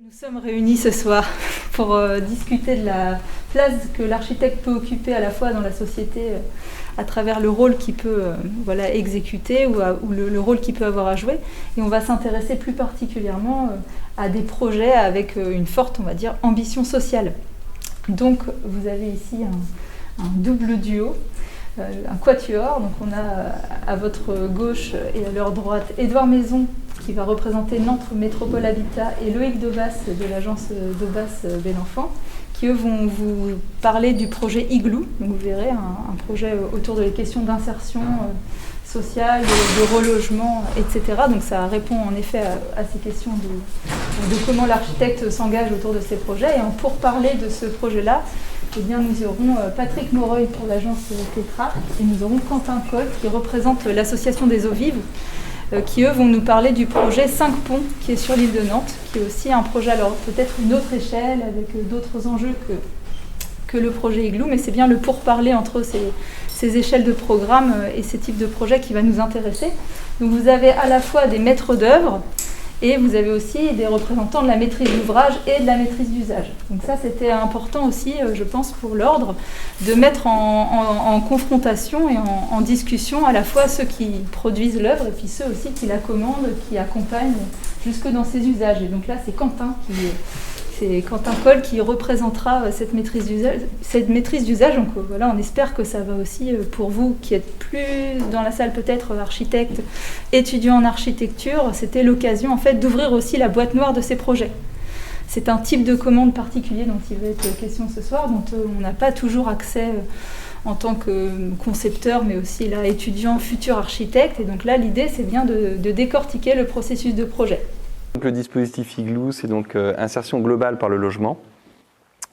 Nous sommes réunis ce soir pour discuter de la place que l'architecte peut occuper à la fois dans la société à travers le rôle qu'il peut exécuter ou le rôle qu'il peut avoir à jouer. Et on va s'intéresser plus particulièrement à des projets avec une forte, on va dire, ambition sociale. Donc vous avez ici un double duo, un quatuor. Donc on a à votre gauche et à leur droite Édouard Maison, qui va représenter Nantes Métropole Habitat, et Loïc Daubas de l'agence Daubas Bel-Enfant, qui eux vont vous parler du projet Igloo. Donc vous verrez un projet autour des questions d'insertion sociale, de relogement, etc. Donc ça répond en effet à ces questions de comment l'architecte s'engage autour de ces projets. Et pour parler de ce projet-là, eh bien, nous aurons Patrick Moreuil pour l'agence Tetra, et nous aurons Quentin Coll qui représente l'association des eaux vives, qui eux vont nous parler du projet 5 ponts qui est sur l'île de Nantes, qui est aussi un projet, alors peut-être une autre échelle avec d'autres enjeux que le projet Igloo, mais c'est bien le pourparler entre ces échelles de programme et ces types de projets qui va nous intéresser. Donc vous avez à la fois des maîtres d'œuvre et vous avez aussi des représentants de la maîtrise d'ouvrage et de la maîtrise d'usage. Donc ça, c'était important aussi, je pense, pour l'ordre, de mettre en confrontation et en discussion à la fois ceux qui produisent l'œuvre et puis ceux aussi qui la commandent, qui accompagnent jusque dans ses usages. Et donc là, c'est Quentin Coll qui représentera cette maîtrise d'usage. Donc voilà, on espère que ça va aussi pour vous qui êtes plus dans la salle, peut-être architecte, étudiant en architecture, c'était l'occasion en fait d'ouvrir aussi la boîte noire de ces projets. C'est un type de commande particulier dont il va être question ce soir, dont on n'a pas toujours accès en tant que concepteur, mais aussi là, étudiant, futur architecte. Et donc là, l'idée, c'est bien de décortiquer le processus de projet. Donc, le dispositif Igloo, c'est donc insertion globale par le logement.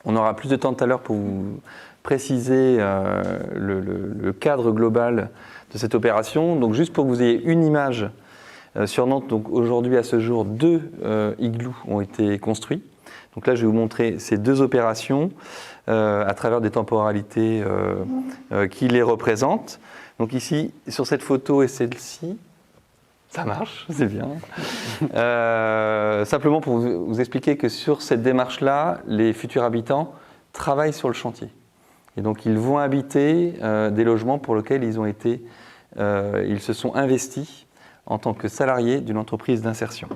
On aura plus de temps tout à l'heure pour vous préciser le cadre global de cette opération. Donc juste pour que vous ayez une image sur Nantes, donc aujourd'hui à ce jour, 2 igloos ont été construits. Donc là, je vais vous montrer ces 2 opérations à travers des temporalités qui les représentent. Donc ici, sur cette photo et celle-ci, ça marche, c'est bien. Simplement pour vous expliquer que sur cette démarche-là, les futurs habitants travaillent sur le chantier. Et donc ils vont habiter des logements pour lesquels ils se sont investis en tant que salariés d'une entreprise d'insertion.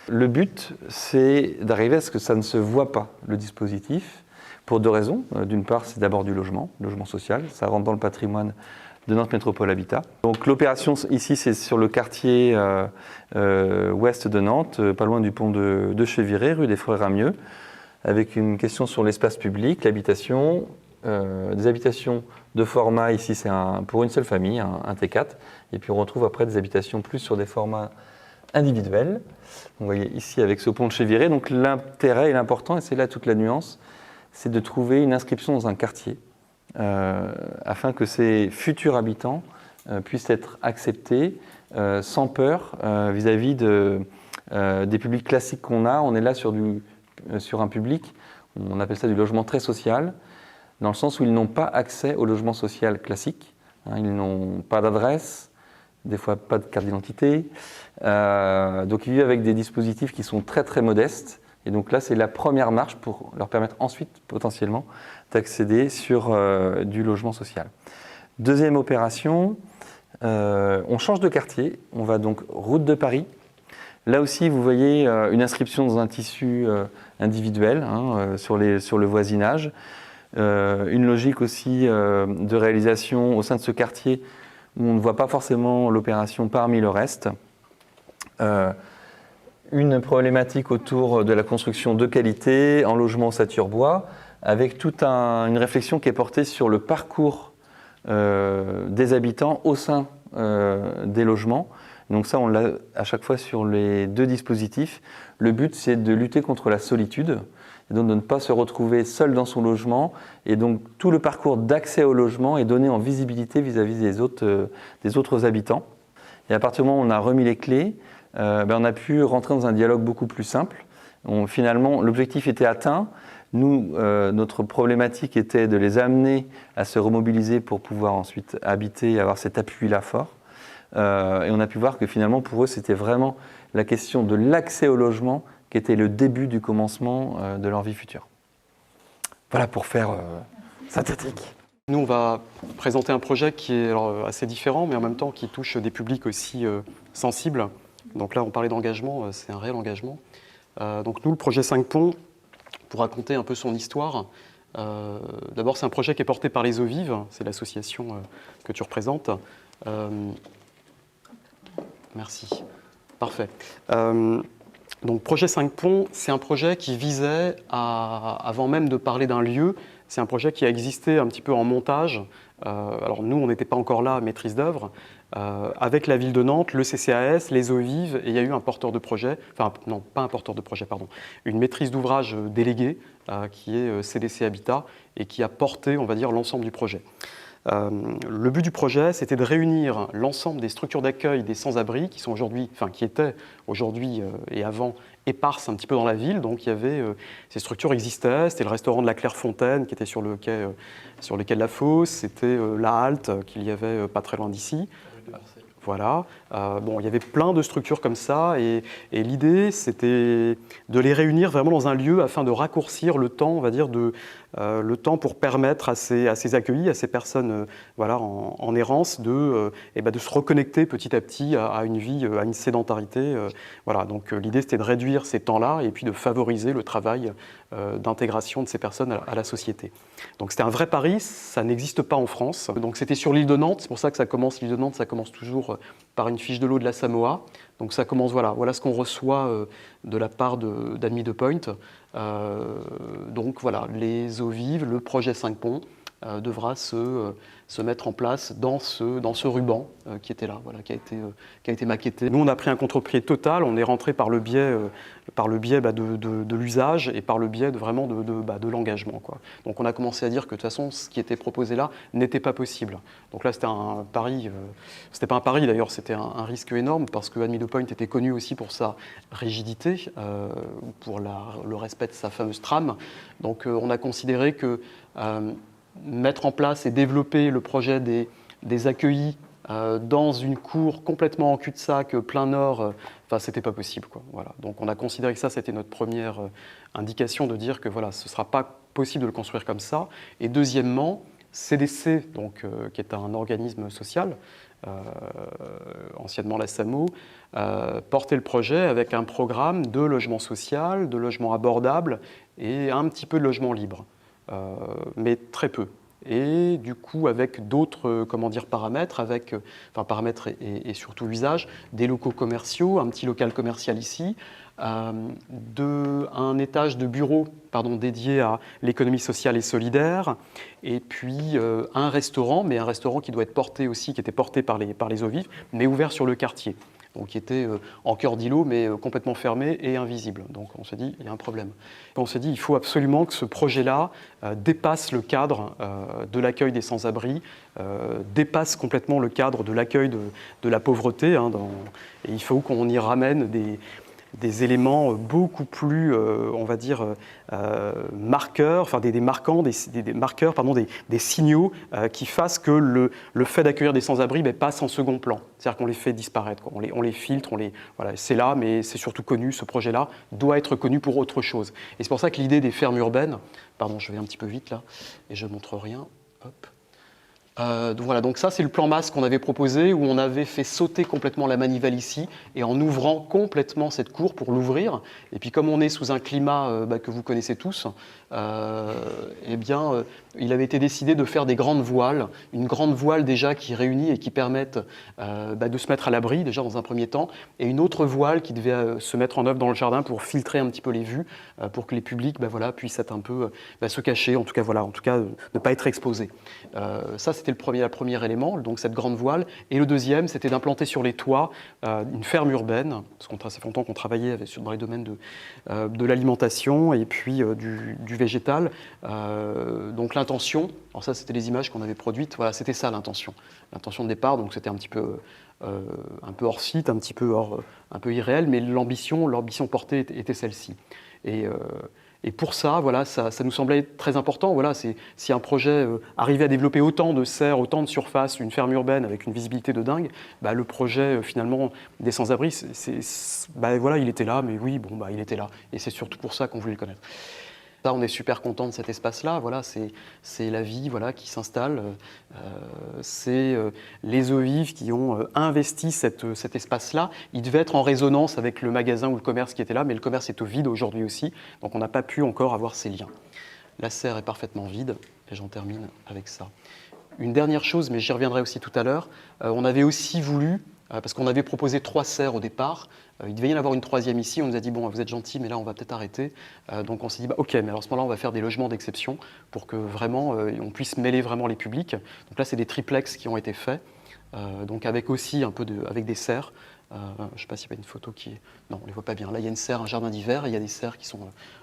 Le but, c'est d'arriver à ce que ça ne se voit pas, le dispositif, pour 2 raisons. D'une part, c'est d'abord du logement social, ça rentre dans le patrimoine de Nantes Métropole Habitat. Donc l'opération ici, c'est sur le quartier ouest de Nantes, pas loin du pont de Cheviré, rue des Frères Ramieux, avec une question sur l'espace public, l'habitation, des habitations de format, ici c'est pour une seule famille, un T4, et puis on retrouve après des habitations plus sur des formats individuels. Vous voyez ici avec ce pont de Cheviré, donc l'intérêt et l'important, et c'est là toute la nuance, c'est de trouver une inscription dans un quartier, afin que ces futurs habitants puissent être acceptés sans peur vis-à-vis des publics classiques qu'on a. On est là sur un public, on appelle ça du logement très social, dans le sens où ils n'ont pas accès au logement social classique. Ils n'ont pas d'adresse, des fois pas de carte d'identité. Donc ils vivent avec des dispositifs qui sont très très modestes. Et donc là, c'est la première marche pour leur permettre ensuite, potentiellement, d'accéder sur du logement social. Deuxième opération, on change de quartier. On va donc route de Paris. Là aussi, vous voyez une inscription dans un tissu individuel sur le voisinage. Une logique aussi de réalisation au sein de ce quartier où on ne voit pas forcément l'opération parmi le reste. Une problématique autour de la construction de qualité en logement ossature bois, avec toute une réflexion qui est portée sur le parcours des habitants au sein des logements. Donc ça, on l'a à chaque fois sur les 2 dispositifs. Le but, c'est de lutter contre la solitude, et donc de ne pas se retrouver seul dans son logement. Et donc tout le parcours d'accès au logement est donné en visibilité vis-à-vis des autres habitants. Et à partir du moment où on a remis les clés, on a pu rentrer dans un dialogue beaucoup plus simple. Finalement, l'objectif était atteint. Nous, notre problématique était de les amener à se remobiliser pour pouvoir ensuite habiter et avoir cet appui-là fort. Et on a pu voir que finalement, pour eux, c'était vraiment la question de l'accès au logement qui était le début du commencement de leur vie future. Voilà pour faire synthétique. Nous, on va présenter un projet qui est assez différent, mais en même temps qui touche des publics aussi sensibles. Donc là, on parlait d'engagement, c'est un réel engagement. Donc nous, le projet 5 ponts, pour raconter un peu son histoire, d'abord, c'est un projet qui est porté par les Eaux Vives, c'est l'association que tu représentes. Merci. Parfait. Donc, projet 5 ponts, c'est un projet qui visait avant même de parler d'un lieu, c'est un projet qui a existé un petit peu en montage. Alors, nous, on n'était pas encore là, maîtrise d'œuvre, avec la ville de Nantes, le CCAS, les Eaux Vives, et il y a eu un porteur de projet, enfin, non, pas un porteur de projet, pardon, une maîtrise d'ouvrage déléguée, qui est CDC Habitat, et qui a porté, on va dire, l'ensemble du projet. Le but du projet, c'était de réunir l'ensemble des structures d'accueil des sans-abri qui étaient aujourd'hui et avant éparses un petit peu dans la ville. Donc il y avait ces structures existaient, c'était le restaurant de la Clairefontaine qui était sur le quai de la Fosse, c'était la halte qu'il y avait pas très loin d'ici. Voilà. Bon, il y avait plein de structures comme ça et l'idée, c'était de les réunir vraiment dans un lieu afin de raccourcir le temps, on va dire, le temps pour permettre à ces accueillis, à ces personnes voilà, en errance, de se reconnecter petit à petit à une vie, à une sédentarité. Voilà. Donc l'idée, c'était de réduire ces temps-là et puis de favoriser le travail d'intégration de ces personnes à la société. Donc c'était un vrai pari, ça n'existe pas en France. Donc c'était sur l'île de Nantes, c'est pour ça que l'île de Nantes, ça commence toujours par une fiche de l'eau de la Samoa. Donc ça commence, voilà ce qu'on reçoit de la part d'Admis de Point. Donc voilà, les Eaux Vives, le projet 5 ponts devra se mettre en place dans ce ruban qui était là, voilà, qui a été maquetté. Nous, on a pris un contre-pied total, on est rentré par le biais de l'usage et par le biais de l'engagement, quoi. Donc on a commencé à dire que de toute façon, ce qui était proposé là n'était pas possible. Donc là, c'était un pari, c'était pas un pari d'ailleurs, c'était un risque énorme parce que Admis de Point était connu aussi pour sa rigidité, pour le respect de sa fameuse trame. Donc on a considéré que mettre en place et développer le projet des accueillis dans une cour complètement en cul-de-sac, plein nord, c'était pas possible, quoi. Voilà. Donc on a considéré que ça, c'était notre première indication de dire que voilà, ce sera pas possible de le construire comme ça. Et deuxièmement, CDC, donc, qui est un organisme social, anciennement la SAMO, portait le projet avec un programme de logement social, de logement abordable et un petit peu de logement libre. Mais très peu. Et du coup, avec d'autres paramètres, paramètres et surtout usage, des locaux commerciaux, un petit local commercial ici, un étage de bureau dédié à l'économie sociale et solidaire, et puis un restaurant, mais un restaurant qui doit être porté aussi, qui était porté par les Eaux Vives, mais ouvert sur le quartier. Donc qui était en cœur d'îlot, mais complètement fermé et invisible. Donc on s'est dit, il y a un problème. On s'est dit, il faut absolument que ce projet-là dépasse le cadre de l'accueil des sans-abri, dépasse complètement le cadre de l'accueil de la pauvreté. Et il faut qu'on y ramène des éléments beaucoup plus, on va dire, marqueurs, des marquants, des marqueurs, des signaux qui fassent que le fait d'accueillir des sans-abri passe en second plan. C'est-à-dire qu'on les fait disparaître, quoi. On les filtre, voilà, c'est là, mais c'est surtout connu, ce projet-là doit être connu pour autre chose. Et c'est pour ça que l'idée des fermes urbaines, pardon, je vais un petit peu vite là, et je ne montre rien, hop. Donc ça, c'est le plan masse qu'on avait proposé, où on avait fait sauter complètement la manivelle ici, et en ouvrant complètement cette cour pour l'ouvrir. Et puis comme on est sous un climat que vous connaissez tous, il avait été décidé de faire des grandes voiles, une grande voile déjà qui réunit et qui permettent de se mettre à l'abri déjà dans un premier temps, et une autre voile qui devait se mettre en œuvre dans le jardin pour filtrer un petit peu les vues, pour que les publics puissent être un peu se cacher, en tout cas ne pas être exposés. Ça, c'était le premier élément, donc cette grande voile. Et le deuxième, c'était d'implanter sur les toits une ferme urbaine, parce qu'on ça fait longtemps qu'on travaillait dans les domaines de l'alimentation et puis du végétal. Donc l'intention, alors ça c'était les images qu'on avait produites, voilà, c'était ça l'intention. L'intention de départ, donc c'était un peu hors site, un peu irréel, mais l'ambition portée était celle-ci. Et Et pour ça, voilà, ça nous semblait très important. Voilà, si un projet arrivait à développer autant de serres, autant de surface, une ferme urbaine avec une visibilité de dingue, bah, le projet finalement des sans-abri, bah, voilà, il était là, mais oui, bon, bah, il était là. Et c'est surtout pour ça qu'on voulait le connaître. Ça, on est super content de cet espace-là. Voilà, c'est la vie, voilà, qui s'installe. C'est les eaux vives qui ont investi cet espace-là. Il devait être en résonance avec le magasin ou le commerce qui était là, mais le commerce est au vide aujourd'hui aussi. Donc on n'a pas pu encore avoir ces liens. La serre est parfaitement vide, et j'en termine avec ça. Une dernière chose, mais j'y reviendrai aussi tout à l'heure, on avait aussi voulu, parce qu'on avait proposé 3 serres au départ, il devait y en avoir une 3e ici, on nous a dit bon, vous êtes gentils, mais là on va peut-être arrêter. Donc on s'est dit bah, ok, mais alors à ce moment-là on va faire des logements d'exception pour que vraiment on puisse mêler vraiment les publics. Donc là c'est des triplex qui ont été faits, donc avec aussi un peu avec des serres. Je ne sais pas s'il y a une photo qui est... Non, on ne les voit pas bien. Là, il y a une serre, un jardin d'hiver, et il y a des serres qui sont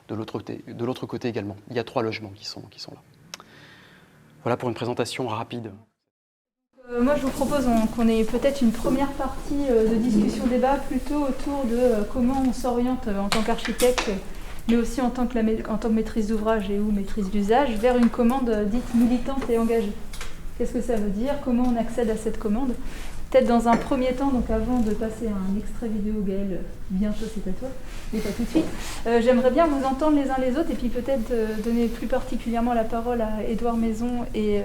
de l'autre côté également. Il y a 3 logements qui sont là. Voilà pour une présentation rapide. Moi, je vous propose qu'on ait peut-être une première partie de discussion-débat plutôt autour de comment on s'oriente en tant qu'architecte, mais aussi en tant que maîtrise d'ouvrage et ou maîtrise d'usage, vers une commande dite militante et engagée. Qu'est-ce que ça veut dire? Comment on accède à cette commande? Peut-être dans un premier temps, donc avant de passer à un extrait vidéo, Gaël, bientôt c'est à toi, mais pas tout de suite, j'aimerais bien vous entendre les uns les autres et puis peut-être donner plus particulièrement la parole à Édouard Maison et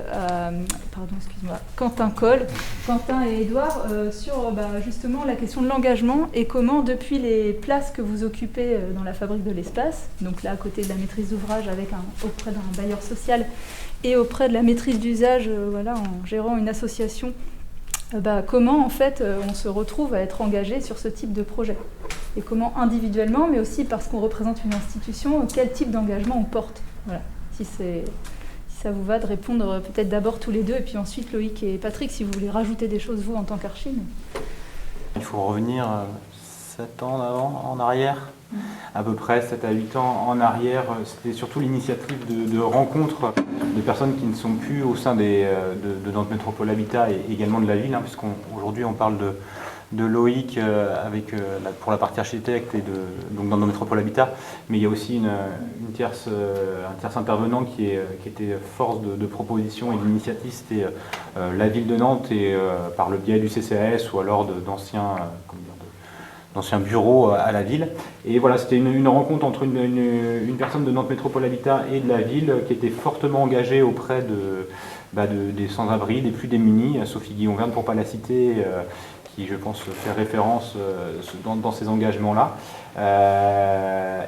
Quentin Coll, Quentin et Édouard, sur justement la question de l'engagement et comment depuis les places que vous occupez dans la fabrique de l'espace, donc là à côté de la maîtrise d'ouvrage auprès d'un bailleur social et auprès de la maîtrise d'usage, en gérant une association, comment en fait on se retrouve à être engagé sur ce type de projet et comment individuellement, mais aussi parce qu'on représente une institution, quel type d'engagement on porte. Voilà. Si ça vous va de répondre peut-être d'abord tous les deux et puis ensuite Loïc et Patrick si vous voulez rajouter des choses vous en tant qu'archi. Il faut revenir 7 ans en arrière, à peu près 7 à 8 ans en arrière. C'était surtout l'initiative de rencontres de personnes qui ne sont plus au sein de Nantes Métropole Habitat et également de la ville, puisqu'aujourd'hui on parle de Loïc pour la partie architecte et donc dans Nantes Métropole Habitat, mais il y a aussi un tierce intervenant qui était force de proposition et d'initiative, c'était la ville de Nantes et par le biais du CCAS ou alors d'anciens bureaux à la ville. Et voilà, c'était une rencontre entre une personne de Nantes Métropole Habitat et de la ville qui était fortement engagée auprès des sans-abri, des plus démunis, Sophie Guillon-Verne pour ne pas la citer, qui je pense fait référence dans ces engagements-là,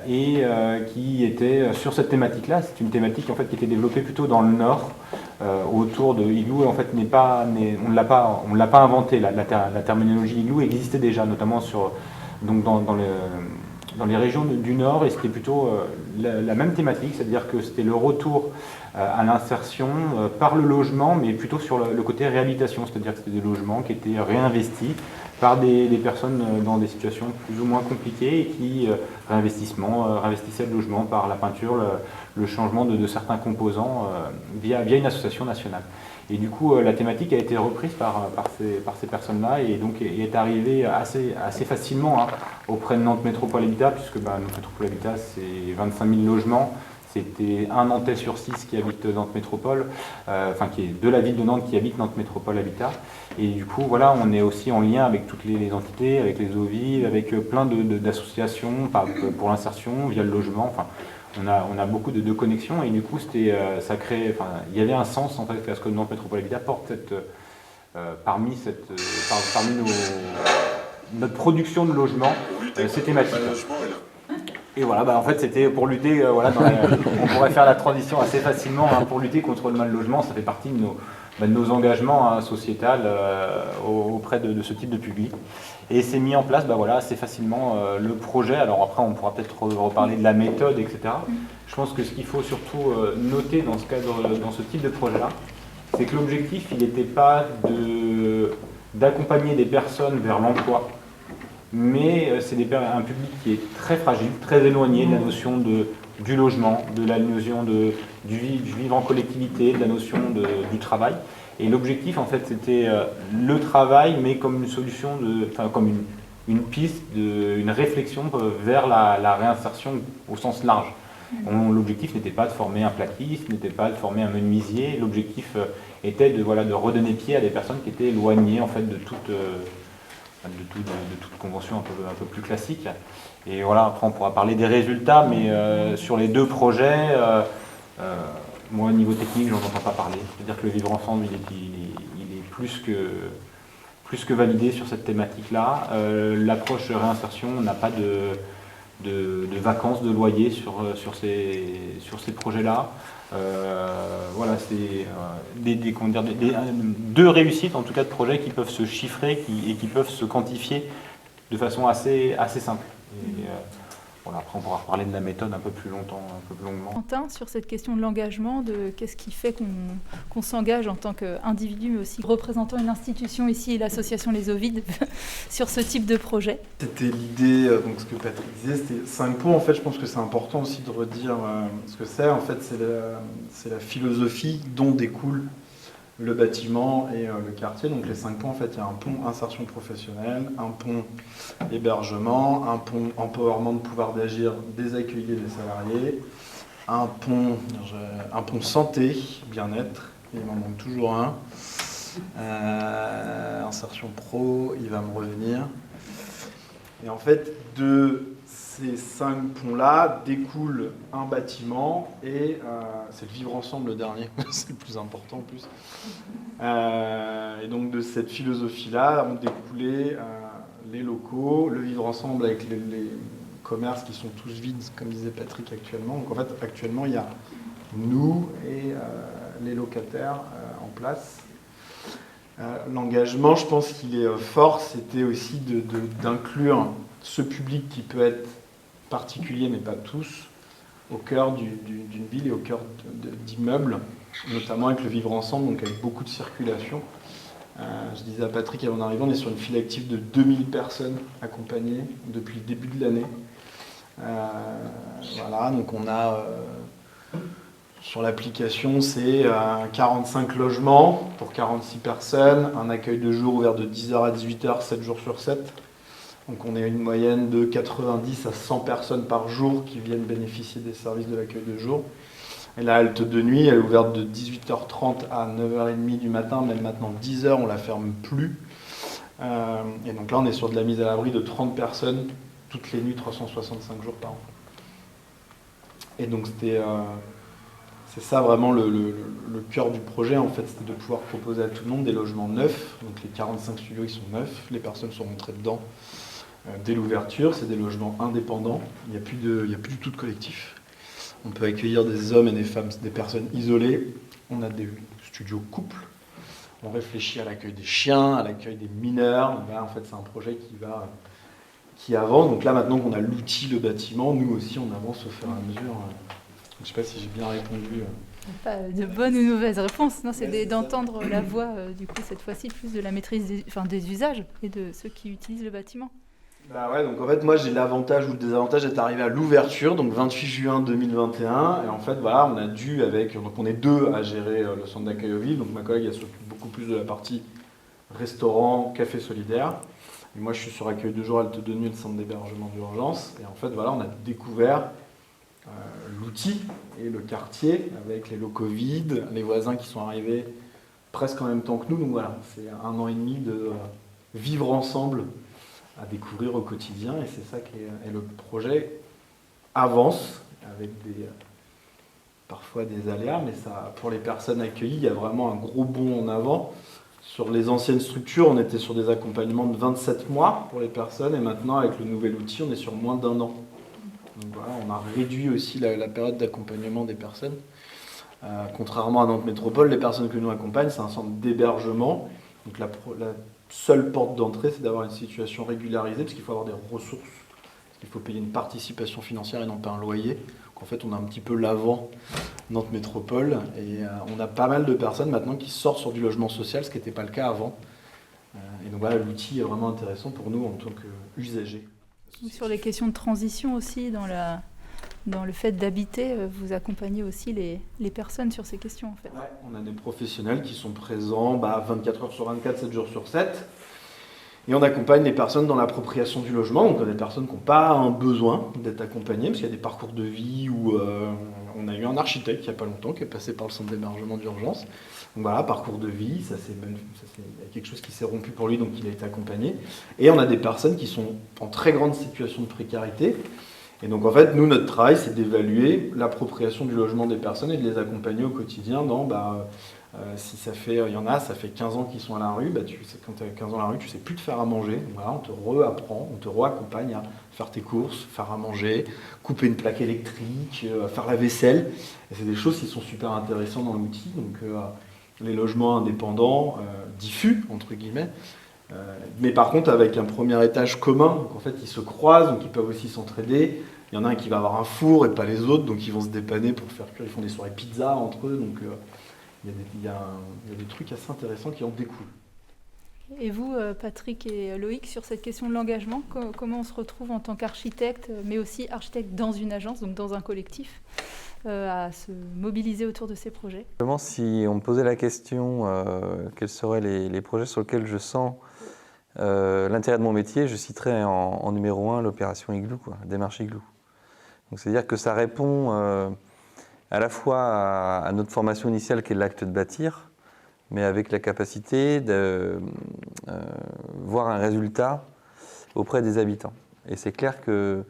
qui était sur cette thématique-là. C'est une thématique en fait, qui était développée plutôt dans le Nord, autour de Igloo. En fait, on ne l'a pas inventé. La terminologie Igloo existait déjà, notamment dans les régions du Nord, et c'était plutôt la même thématique, c'est-à-dire que c'était le retour à l'insertion par le logement, mais plutôt sur le côté réhabilitation, c'est-à-dire que c'était des logements qui étaient réinvestis par des personnes dans des situations plus ou moins compliquées et qui réinvestissaient le logement par la peinture, le changement de certains composants via une association nationale. Et du coup, la thématique a été reprise par ces personnes-là et donc est arrivée assez facilement auprès de Nantes Métropole Habitat, puisque Nantes Métropole Habitat, c'est 25 000 logements. C'était un Nantais sur 6 qui habite Nantes Métropole, qui est de la ville de Nantes qui habite Nantes Métropole Habitat. Et du coup, voilà, on est aussi en lien avec toutes les entités, avec les OVI, avec plein d'associations pour l'insertion via le logement. On a beaucoup de connexions et du coup, il y avait un sens en fait à ce que Nantes Métropole Habitat porte parmi notre production de logements, ces thématiques. Et voilà, en fait, c'était pour lutter, on pourrait faire la transition assez facilement pour lutter contre le mal logement. Ça fait partie de nos engagements sociétals auprès de ce type de public. Et c'est mis en place assez facilement le projet. Alors après, on pourra peut-être reparler de la méthode, etc. Je pense que ce qu'il faut surtout noter dans ce type de projet-là, c'est que l'objectif, il n'était pas d'accompagner des personnes vers l'emploi, mais c'est un public qui est très fragile, très éloigné de la notion du logement, de la notion du vivre en collectivité, de la notion du travail. Et l'objectif, en fait, c'était le travail, mais comme une solution, comme une piste, une réflexion vers la réinsertion au sens large. L'objectif n'était pas de former un plaquiste, n'était pas de former un menuisier. L'objectif était de redonner pied à des personnes qui étaient éloignées en fait, de toute convention un peu plus classique. Et voilà, après on pourra parler des résultats, mais sur les 2 projets, moi au niveau technique, j'en entends pas parler. C'est-à-dire que le vivre ensemble, il est plus que validé sur cette thématique-là. L'approche réinsertion, on n'a pas de vacances de loyer sur ces projets-là. Voilà, c'est 2 réussites en tout cas de projets qui peuvent se chiffrer et qui peuvent se quantifier de façon assez simple. Et, voilà, après on pourra reparler de la méthode un peu plus longuement. Quentin, sur cette question de l'engagement, de qu'est-ce qui fait qu'on s'engage en tant qu'individu, mais aussi représentant une institution ici, l'association Les Ovides, sur ce type de projet. C'était l'idée, donc ce que Patrick disait, c'était 5 points. En fait, je pense que c'est important aussi de redire ce que c'est. En fait, c'est la philosophie dont découle le bâtiment et le quartier. Donc les 5 points, en fait, il y a un pont insertion professionnelle, un pont hébergement, un pont empowerment de pouvoir d'agir des accueillis et des salariés, un pont santé, bien-être, il m'en manque toujours un, insertion pro, il va me revenir. Et en fait, de ces 5 ponts-là découle un bâtiment et c'est le vivre ensemble le dernier, c'est le plus important en plus. Et donc de cette philosophie-là ont découlé les locaux, le vivre ensemble avec les commerces qui sont tous vides, comme disait Patrick actuellement. Donc en fait, actuellement, il y a nous et les locataires en place. L'engagement, je pense qu'il est fort, c'était aussi d'inclure ce public qui peut être particulier, mais pas tous, au cœur d'une ville et au cœur d'immeubles, notamment avec le vivre ensemble, donc avec beaucoup de circulation. Je disais à Patrick, avant d'arriver, on est sur une file active de 2000 personnes accompagnées depuis le début de l'année. Voilà, donc on a... sur l'application, c'est 45 logements pour 46 personnes, un accueil de jour ouvert de 10h à 18h, 7 jours sur 7. Donc on est à une moyenne de 90 à 100 personnes par jour qui viennent bénéficier des services de l'accueil de jour. Et la halte de nuit, elle est ouverte de 18h30 à 9h30 du matin, même maintenant 10h, on ne la ferme plus. Et donc là, on est sur de la mise à l'abri de 30 personnes toutes les nuits, 365 jours par an. Et donc c'est ça vraiment le cœur du projet, en fait, c'était de pouvoir proposer à tout le monde des logements neufs. Donc les 45 studios, ils sont neufs, les personnes sont rentrées dedans dès l'ouverture, c'est des logements indépendants, il n'y a plus du tout de collectif. On peut accueillir des hommes et des femmes, des personnes isolées, on a des studios couples, on réfléchit à l'accueil des chiens, à l'accueil des mineurs. Là, en fait, c'est un projet qui avance. Donc là, maintenant qu'on a l'outil, le bâtiment, nous aussi, on avance au fur et à mesure. Je ne sais pas si j'ai bien répondu. Pas de bonnes ou mauvaises réponses, non, c'est d'entendre la voix, du coup, cette fois-ci, plus de la maîtrise des usages et de ceux qui utilisent le bâtiment. Bah ouais, donc en fait, moi, j'ai l'avantage ou le désavantage d'être arrivé à l'ouverture, donc 28 juin 2021. Et en fait, voilà, on a dû donc on est 2 à gérer le centre d'accueil aux villes. Donc ma collègue, elle s'occupe beaucoup plus de la partie restaurant, café solidaire. Et moi, je suis sur accueil de jour, halte de nuit, le centre d'hébergement d'urgence. Et en fait, voilà, on a découvert l'outil et le quartier avec les locaux vides, les voisins qui sont arrivés presque en même temps que nous. Donc voilà, c'est 1 an et demi de vivre ensemble à découvrir au quotidien, et c'est ça et le projet avance avec parfois des aléas, mais ça, pour les personnes accueillies, il y a vraiment un gros bond en avant. Sur les anciennes structures, on était sur des accompagnements de 27 mois pour les personnes, et maintenant avec le nouvel outil, on est sur moins d'1 an. Donc voilà, on a réduit aussi la période d'accompagnement des personnes. Contrairement à Nantes Métropole, les personnes que nous accompagnent, c'est un centre d'hébergement. Donc la seule porte d'entrée, c'est d'avoir une situation régularisée, parce qu'il faut avoir des ressources, parce qu'il faut payer une participation financière et non pas un loyer. Donc en fait, on a un petit peu l'avant Nantes Métropole, et on a pas mal de personnes maintenant qui sortent sur du logement social, ce qui n'était pas le cas avant. Et donc voilà, l'outil est vraiment intéressant pour nous en tant qu'usagers. Sur les questions de transition aussi, dans le fait d'habiter, vous accompagnez aussi les personnes sur ces questions en fait. Ouais, on a des professionnels qui sont présents 24 heures sur 24, 7 jours sur 7. Et on accompagne les personnes dans l'appropriation du logement, donc des personnes qui n'ont pas un besoin d'être accompagnées, parce qu'il y a des parcours de vie où on a eu un architecte il n'y a pas longtemps qui est passé par le centre d'hébergement d'urgence. Donc voilà, parcours de vie, il y a quelque chose qui s'est rompu pour lui, donc il a été accompagné. Et on a des personnes qui sont en très grande situation de précarité. Et donc en fait, nous, notre travail, c'est d'évaluer l'appropriation du logement des personnes et de les accompagner au quotidien dans... si ça fait 15 ans qu'ils sont à la rue, quand tu as 15 ans à la rue, tu sais plus te faire à manger. Donc voilà, on te réapprend, on te réaccompagne à faire tes courses, faire à manger, couper une plaque électrique, faire la vaisselle. Et c'est des choses qui sont super intéressantes dans l'outil. Donc les logements indépendants, diffus, entre guillemets. Mais par contre, avec un premier étage commun, donc en fait, ils se croisent, donc ils peuvent aussi s'entraider. Il y en a un qui va avoir un four et pas les autres, donc ils vont se dépanner pour faire cuire. Ils font des soirées pizza entre eux, donc il y a des trucs assez intéressants qui en découlent. Et vous, Patrick et Loïc, sur cette question de l'engagement, comment on se retrouve en tant qu'architecte, mais aussi architecte dans une agence, donc dans un collectif, à se mobiliser autour de ces projets? Si on me posait la question quels seraient les projets sur lesquels je sens l'intérêt de mon métier, je citerais en numéro 1 l'opération Igloo, la démarche Igloo. Donc c'est-à-dire que ça répond à la fois à notre formation initiale qui est l'acte de bâtir, mais avec la capacité de voir un résultat auprès des habitants. Et c'est clair que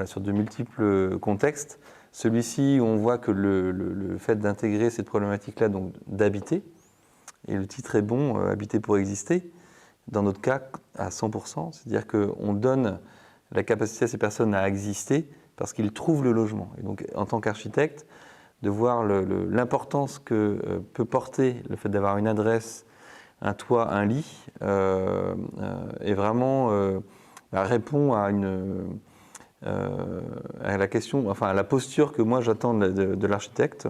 sur de multiples contextes, celui-ci, on voit que le fait d'intégrer cette problématique-là, donc d'habiter, et le titre est bon, habiter pour exister, dans notre cas à 100%, c'est-à-dire qu'on donne la capacité à ces personnes à exister parce qu'ils trouvent le logement. Et donc en tant qu'architecte, de voir l'importance que peut porter le fait d'avoir une adresse, un toit, un lit, et vraiment répond à la question, enfin à la posture que moi j'attends de l'architecte,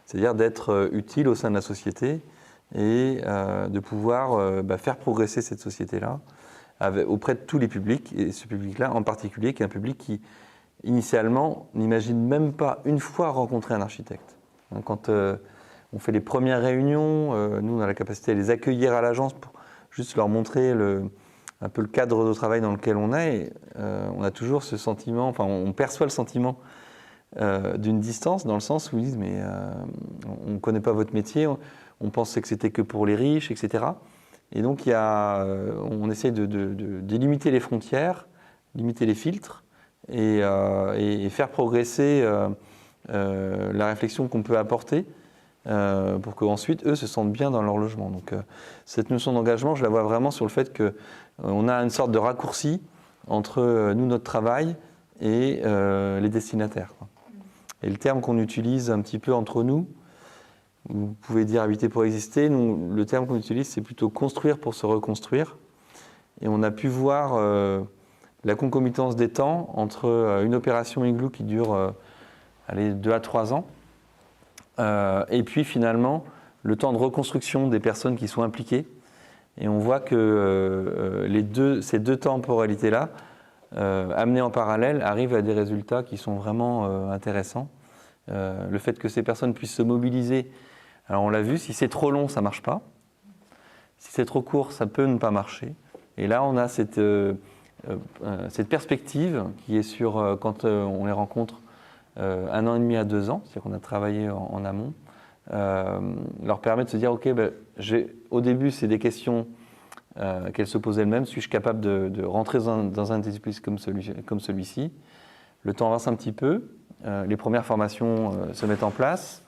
c'est-à-dire d'être utile au sein de la société et de pouvoir faire progresser cette société-là auprès de tous les publics, et ce public-là en particulier, qui est un public qui initialement n'imagine même pas une fois rencontrer un architecte. Quand on fait les premières réunions, nous on a la capacité à les accueillir à l'agence pour juste leur montrer un peu le cadre de travail dans lequel on est. Et, on a toujours ce sentiment, enfin on perçoit le sentiment d'une distance, dans le sens où ils disent mais on ne connaît pas votre métier, on pensait que c'était que pour les riches, etc. Et donc on essaie de délimiter les frontières, limiter les filtres et faire progresser la réflexion qu'on peut apporter pour qu'ensuite eux se sentent bien dans leur logement. Donc cette notion d'engagement, je la vois vraiment sur le fait qu'on a une sorte de raccourci entre nous, notre travail, et les destinataires, quoi. Et le terme qu'on utilise un petit peu entre nous, vous pouvez dire habiter pour exister, nous, le terme qu'on utilise c'est plutôt construire pour se reconstruire. Et on a pu voir la concomitance des temps entre une opération Igloo qui dure 2 à 3 ans, et puis finalement le temps de reconstruction des personnes qui sont impliquées. Et on voit que ces deux temporalités-là, amenées en parallèle, arrivent à des résultats qui sont vraiment intéressants. Le fait que ces personnes puissent se mobiliser, alors on l'a vu, si c'est trop long, ça ne marche pas. Si c'est trop court, ça peut ne pas marcher. Et là, on a cette perspective qui est sur, quand on les rencontre, 1 an et demi à 2 ans, c'est-à-dire qu'on a travaillé en amont, leur permet de se dire, ok, au début, c'est des questions qu'elles se posent elles-mêmes. Suis-je capable de rentrer dans un dispositif comme celui-ci? Le temps avance un petit peu, les premières formations se mettent en place,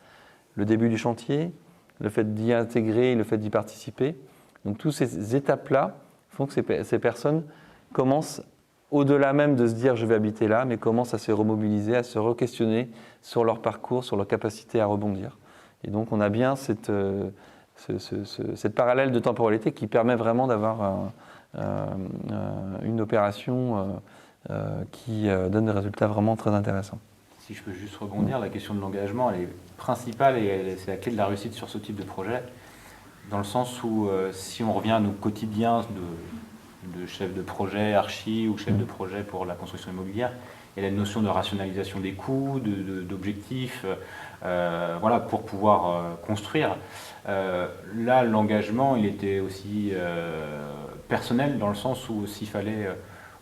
le début du chantier, le fait d'y intégrer, le fait d'y participer. Donc toutes ces étapes-là font que ces personnes commencent, au-delà même de se dire je vais habiter là, mais commencent à se remobiliser, à se re-questionner sur leur parcours, sur leur capacité à rebondir. Et donc on a bien cette parallèle de temporalité qui permet vraiment d'avoir une opération qui donne des résultats vraiment très intéressants. Si je peux juste rebondir, la question de l'engagement, elle est principale et c'est la clé de la réussite sur ce type de projet, dans le sens où si on revient à nos quotidiens de chef de projet archi ou chef de projet pour la construction immobilière, il y a la notion de rationalisation des coûts, d'objectifs, pour pouvoir construire. Là, l'engagement, il était aussi personnel, dans le sens où s'il fallait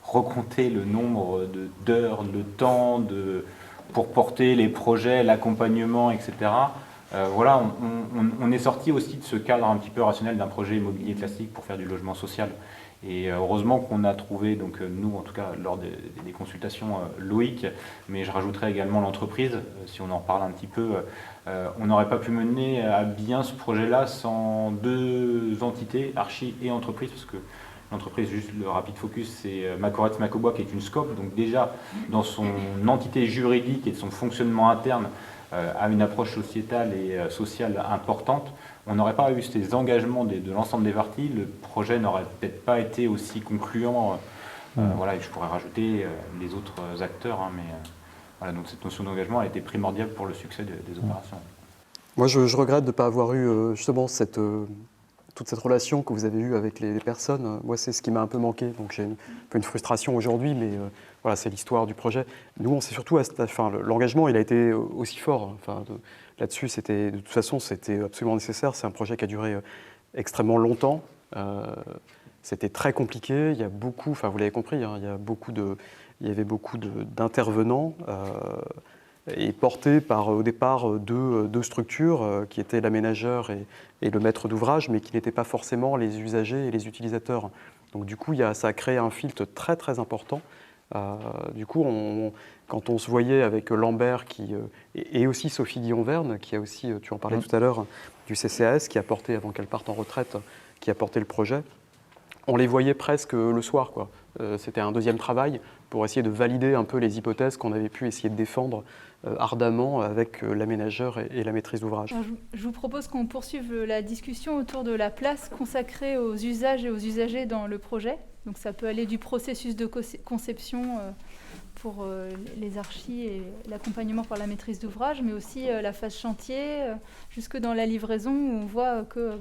recompter le nombre d'heures, de temps pour porter les projets, l'accompagnement, etc. Voilà, on est sorti aussi de ce cadre un petit peu rationnel d'un projet immobilier classique pour faire du logement social. Et heureusement qu'on a trouvé, donc nous en tout cas lors des consultations, Loïc, mais je rajouterai également l'entreprise, si on en parle un petit peu, on n'aurait pas pu mener à bien ce projet-là sans deux entités, archi et entreprise, parce que l'entreprise, juste le rapide focus, c'est Macoretz Macobois qui est une SCOP, donc déjà dans son entité juridique et de son fonctionnement interne, a une approche sociétale et sociale importante. On n'aurait pas eu ces engagements de l'ensemble des parties, le projet n'aurait peut-être pas été aussi concluant. Voilà, et je pourrais rajouter les autres acteurs, hein, mais voilà, donc cette notion d'engagement a été primordiale pour le succès des opérations. Moi, je regrette de ne pas avoir eu justement toute cette relation que vous avez eue avec les personnes. Moi, c'est ce qui m'a un peu manqué. Donc, j'ai un peu une frustration aujourd'hui, mais voilà, c'est l'histoire du projet. Nous, on s'est surtout, l'engagement, il a été aussi fort. Enfin, là-dessus, de toute façon, c'était absolument nécessaire. C'est un projet qui a duré extrêmement longtemps. C'était très compliqué. Il y a beaucoup, enfin, vous l'avez compris, hein, il y avait beaucoup d'intervenants. Et porté par, au départ, deux structures qui étaient l'aménageur et le maître d'ouvrage, mais qui n'étaient pas forcément les usagers et les utilisateurs. Donc du coup, ça a créé un filtre très très important. Du coup, quand on se voyait avec Lambert et aussi Sophie Guillon-Verne, qui a aussi, tu en parlais tout à l'heure, du CCAS, qui a porté, avant qu'elle parte en retraite, qui a porté le projet, on les voyait presque le soir, quoi. C'était un deuxième travail pour essayer de valider un peu les hypothèses qu'on avait pu essayer de défendre ardemment avec l'aménageur et la maîtrise d'ouvrage. Je vous propose qu'on poursuive la discussion autour de la place consacrée aux usages et aux usagers dans le projet. Donc ça peut aller du processus de conception pour les archis et l'accompagnement par la maîtrise d'ouvrage, mais aussi la phase chantier, jusque dans la livraison où on voit que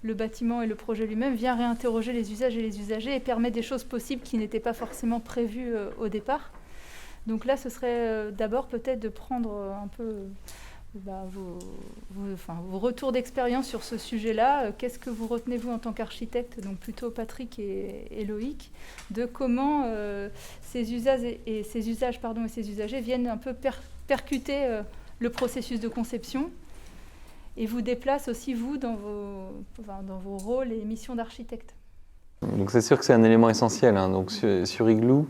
le bâtiment et le projet lui-même vient réinterroger les usages et les usagers et permet des choses possibles qui n'étaient pas forcément prévues au départ. Donc là, ce serait d'abord peut-être de prendre un peu vos retours d'expérience sur ce sujet-là. Qu'est-ce que vous retenez, vous, en tant qu'architecte, donc plutôt Patrick et Loïc, de comment ces usages et ces usagers viennent un peu percuter le processus de conception et vous déplacent aussi, vous, dans vos rôles et missions d'architecte. Donc c'est sûr que c'est un élément essentiel. Hein. Donc sur Igloo,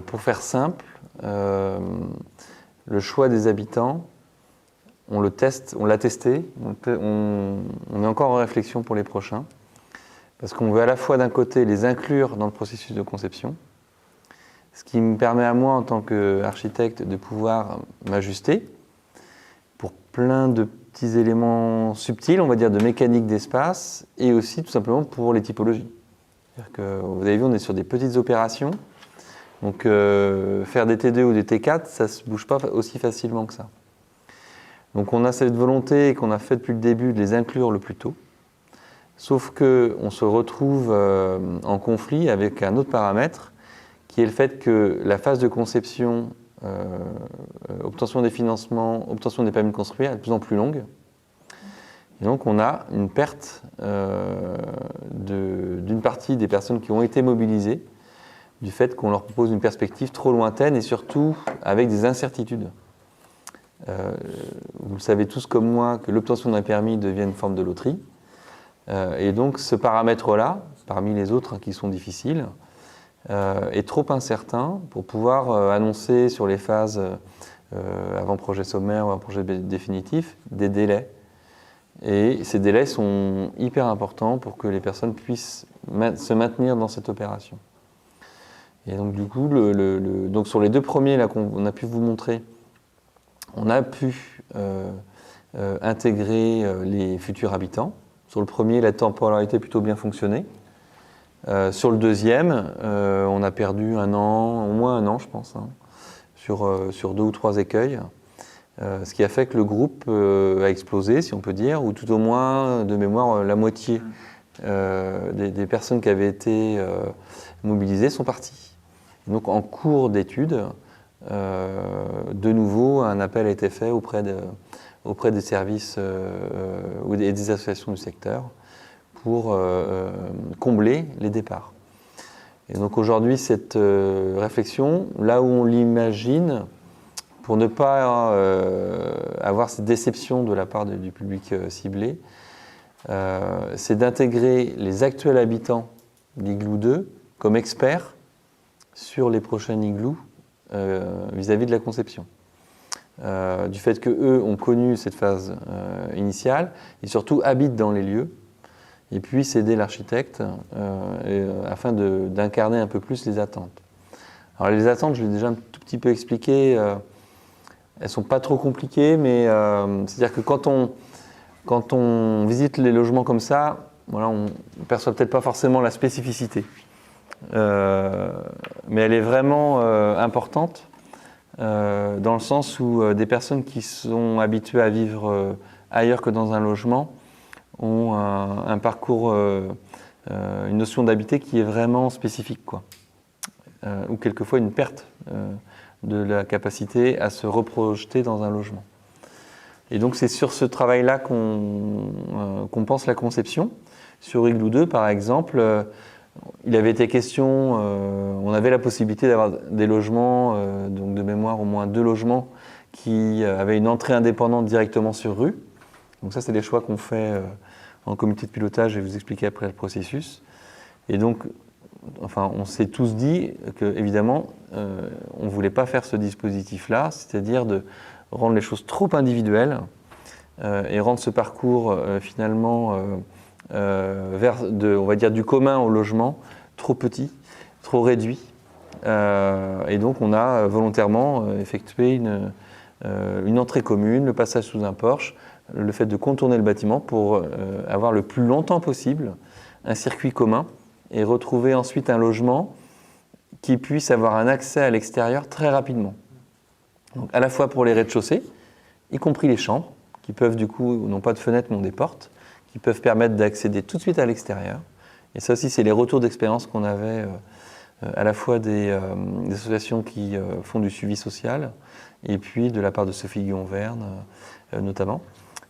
pour faire simple, le choix des habitants, on l'a testé, on est encore en réflexion pour les prochains, parce qu'on veut à la fois d'un côté les inclure dans le processus de conception, ce qui me permet à moi en tant qu'architecte de pouvoir m'ajuster pour plein de petits éléments subtils, on va dire de mécanique d'espace, et aussi tout simplement pour les typologies. C'est-à-dire que, vous avez vu, on est sur des petites opérations, donc faire des T2 ou des T4, ça ne se bouge pas aussi facilement que ça. Donc on a cette volonté qu'on a fait depuis le début de les inclure le plus tôt, sauf qu'on se retrouve en conflit avec un autre paramètre, qui est le fait que la phase de conception, obtention des financements, obtention des permis de construire est de plus en plus longue. Et donc on a une perte d'une partie des personnes qui ont été mobilisées, du fait qu'on leur propose une perspective trop lointaine et surtout avec des incertitudes. Vous le savez tous comme moi que l'obtention d'un permis devient une forme de loterie. Et donc ce paramètre-là, parmi les autres qui sont difficiles, est trop incertain pour pouvoir annoncer sur les phases avant projet sommaire ou avant projet définitif des délais. Et ces délais sont hyper importants pour que les personnes puissent se maintenir dans cette opération. Et donc du coup, donc sur les deux premiers là qu'on a pu vous montrer, on a pu intégrer les futurs habitants. Sur le premier, la temporalité a plutôt bien fonctionné. Sur le deuxième, on a perdu un an, au moins un an je pense, hein, sur 2 ou 3 écueils. Ce qui a fait que le groupe a explosé, si on peut dire, ou tout au moins, de mémoire, la moitié des personnes qui avaient été mobilisées sont parties. Et donc en cours d'étude, de nouveau, un appel a été fait auprès des services et des associations du secteur pour combler les départs. Et donc aujourd'hui, cette réflexion, là où on l'imagine, pour ne pas avoir cette déception de la part du public ciblé, c'est d'intégrer les actuels habitants d'Igloo 2 comme experts sur les prochains igloos vis-à-vis de la conception. Du fait qu'eux ont connu cette phase initiale et surtout habitent dans les lieux et puissent aider l'architecte afin d'incarner un peu plus les attentes. Alors les attentes, je l'ai déjà un tout petit peu expliqué, elles ne sont pas trop compliquées, mais c'est-à-dire que quand on visite les logements comme ça, voilà, on ne perçoit peut-être pas forcément la spécificité. Mais elle est vraiment importante dans le sens où des personnes qui sont habituées à vivre ailleurs que dans un logement ont un parcours, une notion d'habiter qui est vraiment spécifique, quoi. Ou quelquefois une perte de la capacité à se reprojeter dans un logement. Et donc c'est sur ce travail-là qu'on pense la conception. Sur Igloo 2, par exemple, il avait été question, on avait la possibilité d'avoir des logements, donc de mémoire au moins 2 logements, qui avaient une entrée indépendante directement sur rue. Donc ça, c'est des choix qu'on fait en comité de pilotage, je vais vous expliquer après le processus. Et donc, enfin, on s'est tous dit qu'évidemment, on ne voulait pas faire ce dispositif-là, c'est-à-dire de rendre les choses trop individuelles et rendre ce parcours finalement vers, on va dire, du commun au logement trop petit, trop réduit. Et donc on a volontairement effectué une entrée commune, le passage sous un porche, le fait de contourner le bâtiment pour avoir le plus longtemps possible un circuit commun et retrouver ensuite un logement qui puisse avoir un accès à l'extérieur très rapidement. Donc à la fois pour les rez-de-chaussée, y compris les chambres, qui peuvent du coup, n'ont pas de fenêtres mais ont des portes, qui peuvent permettre d'accéder tout de suite à l'extérieur. Et ça aussi, c'est les retours d'expérience qu'on avait à la fois des associations qui font du suivi social, et puis de la part de Sophie Guillon-Verne notamment.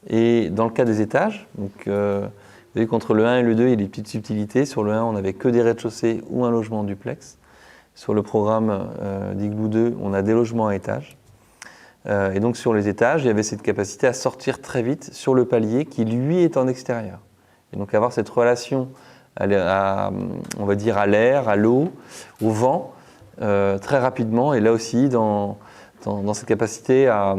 Et dans le cas des étages, donc, vous voyez qu'entre le 1 et le 2, il y a des petites subtilités. Sur le 1, on n'avait que des rez-de-chaussée ou un logement en duplex. Sur le programme d'Igloo 2, on a des logements à étages. Et donc sur les étages, il y avait cette capacité à sortir très vite sur le palier qui, lui, est en extérieur. Et donc avoir cette relation on va dire à l'air, à l'eau, au vent, très rapidement. Et là aussi, dans cette capacité à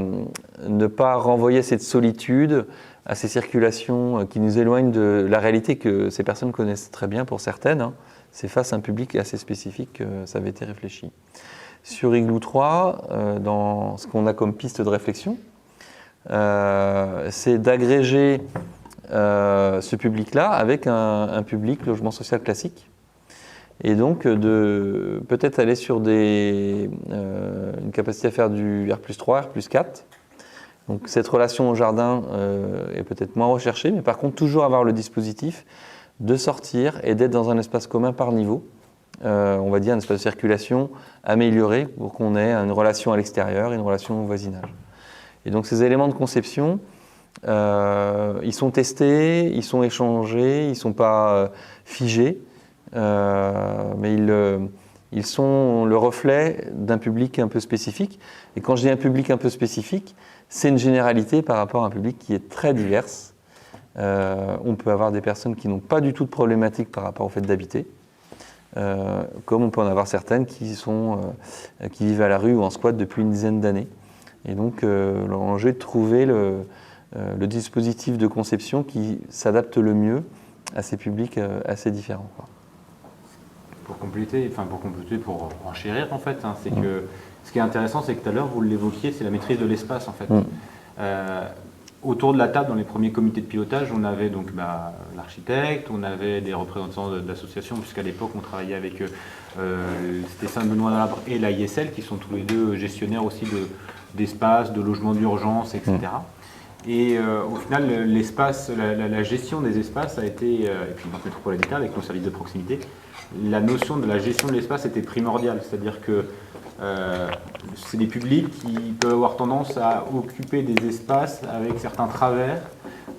ne pas renvoyer cette solitude à ces circulations qui nous éloignent de la réalité que ces personnes connaissent très bien pour certaines. Hein. C'est face à un public assez spécifique que ça avait été réfléchi. Sur Igloo 3, dans ce qu'on a comme piste de réflexion, c'est d'agréger ce public-là avec un public logement social classique. Et donc de peut-être aller sur une capacité à faire du R+3, R+4. Donc cette relation au jardin est peut-être moins recherchée, mais par contre toujours avoir le dispositif de sortir et d'être dans un espace commun par niveau. On va dire un espace de circulation amélioré pour qu'on ait une relation à l'extérieur et une relation au voisinage. Et donc ces éléments de conception, ils sont testés, ils sont échangés, ils ne sont pas figés, mais ils sont le reflet d'un public un peu spécifique. Et quand je dis un public un peu spécifique, c'est une généralité par rapport à un public qui est très divers. On peut avoir des personnes qui n'ont pas du tout de problématique par rapport au fait d'habiter, comme on peut en avoir certaines qui vivent à la rue ou en squat depuis une dizaine d'années. Et donc l'enjeu est de trouver le dispositif de conception qui s'adapte le mieux à ces publics assez différents, quoi. Pour enchérir en fait, hein, c'est que ce qui est intéressant, c'est que tout à l'heure vous l'évoquiez, c'est la maîtrise de l'espace en fait. Autour de la table, dans les premiers comités de pilotage, on avait donc l'architecte, on avait des représentants d'associations, puisqu'à l'époque on travaillait avec c'était Saint-Benoît-dans-Labre et l'AISL, qui sont tous les deux gestionnaires aussi d'espace, de logements d'urgence, etc. Et au final, l'espace, la gestion des espaces a été, et puis dans Métropole Habitat, avec nos services de proximité, la notion de la gestion de l'espace était primordiale. C'est-à-dire que c'est des publics qui peuvent avoir tendance à occuper des espaces avec certains travers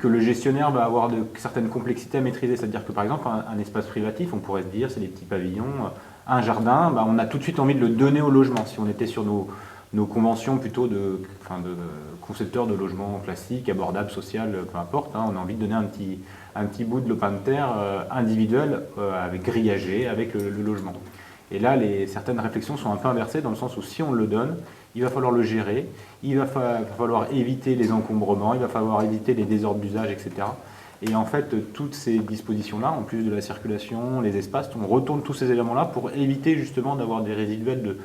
que le gestionnaire va avoir certaines complexités à maîtriser. C'est-à-dire que par exemple, un espace privatif, on pourrait se dire, c'est des petits pavillons, un jardin, on a tout de suite envie de le donner au logement. Si on était sur nos conventions plutôt de concepteurs de logements classiques, abordables, social, peu importe, on a envie de donner un petit bout de lopin de terre individuel avec grillagé, avec le logement. Et là, certaines réflexions sont un peu inversées dans le sens où si on le donne, il va falloir le gérer, il va falloir éviter les encombrements, il va falloir éviter les désordres d'usage, etc. Et en fait, toutes ces dispositions-là, en plus de la circulation, les espaces, on retourne tous ces éléments-là pour éviter justement d'avoir des résiduels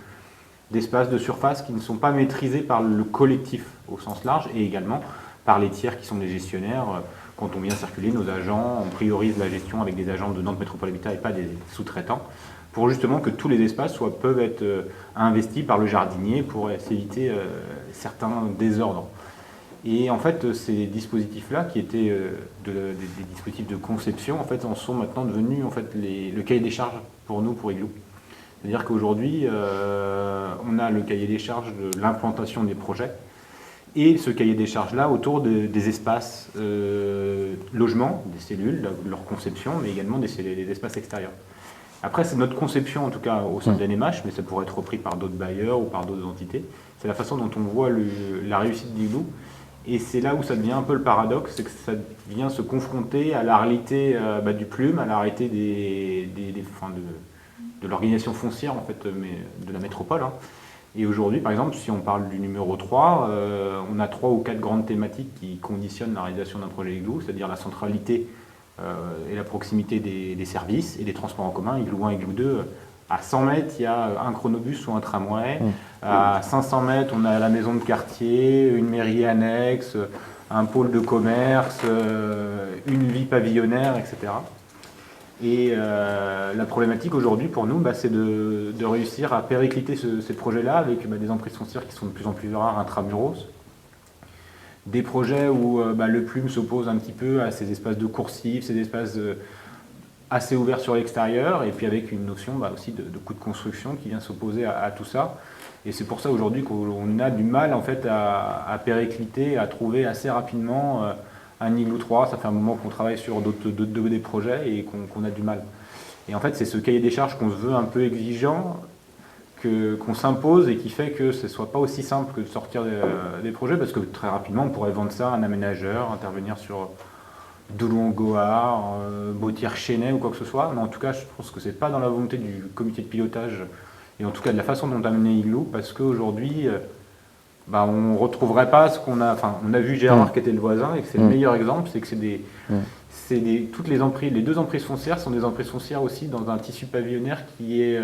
d'espaces, de surface qui ne sont pas maîtrisés par le collectif au sens large et également par les tiers qui sont les gestionnaires. Quand on vient circuler, nos agents, on priorise la gestion avec des agents de Nantes Métropole Habitat et pas des sous-traitants, pour justement que tous les espaces peuvent être investis par le jardinier pour s'éviter certains désordres. Et en fait, ces dispositifs-là, qui étaient des dispositifs de conception, en fait, en sont maintenant devenus en fait, le cahier des charges pour nous, pour Igloo. C'est-à-dire qu'aujourd'hui, on a le cahier des charges de l'implantation des projets, et ce cahier des charges-là autour des espaces logements, des cellules, de leur conception, mais également des espaces extérieurs. Après, c'est notre conception, en tout cas au sein de l'NMH, mais ça pourrait être repris par d'autres bailleurs ou par d'autres entités. C'est la façon dont on voit la réussite d'Igloo. Et c'est là où ça devient un peu le paradoxe, c'est que ça vient se confronter à la réalité du plume, à la réalité de l'organisation foncière, en fait, mais de la métropole. Et aujourd'hui, par exemple, si on parle du numéro 3, on a 3 ou 4 grandes thématiques qui conditionnent la réalisation d'un projet Igloo, c'est-à-dire la centralité et la proximité des services et des transports en commun. Igloo 1, Igloo 2, à 100 mètres, il y a un chronobus ou un tramway. À 500 mètres, on a la maison de quartier, une mairie annexe, un pôle de commerce, une vie pavillonnaire, etc. Et la problématique aujourd'hui pour nous, c'est de réussir à péricliter ces projets-là avec des emprises foncières qui sont de plus en plus rares intramuros. Des projets où le plume s'oppose un petit peu à ces espaces de coursifs, ces espaces assez ouverts sur l'extérieur, et puis avec une notion aussi de coût de construction qui vient s'opposer à tout ça. Et c'est pour ça aujourd'hui qu'on a du mal en fait à péricliter, à trouver assez rapidement un Igloo 3. Ça fait un moment qu'on travaille sur des projets et qu'on a du mal. Et en fait, c'est ce cahier des charges qu'on se veut un peu exigeant, qu'on s'impose et qui fait que ce ne soit pas aussi simple que de sortir des projets, parce que très rapidement, on pourrait vendre ça à un aménageur, intervenir sur Doulon-Gohard, Bautière-Chénet ou quoi que ce soit. Mais en tout cas, je pense que ce n'est pas dans la volonté du comité de pilotage, et en tout cas de la façon dont on a mené Igloo, parce qu'aujourd'hui, on ne retrouverait pas ce qu'on a... Enfin, on a vu Gérard qui était le voisin, et que c'est le meilleur exemple, c'est que toutes les deux emprises foncières sont des emprises foncières aussi dans un tissu pavillonnaire qui est...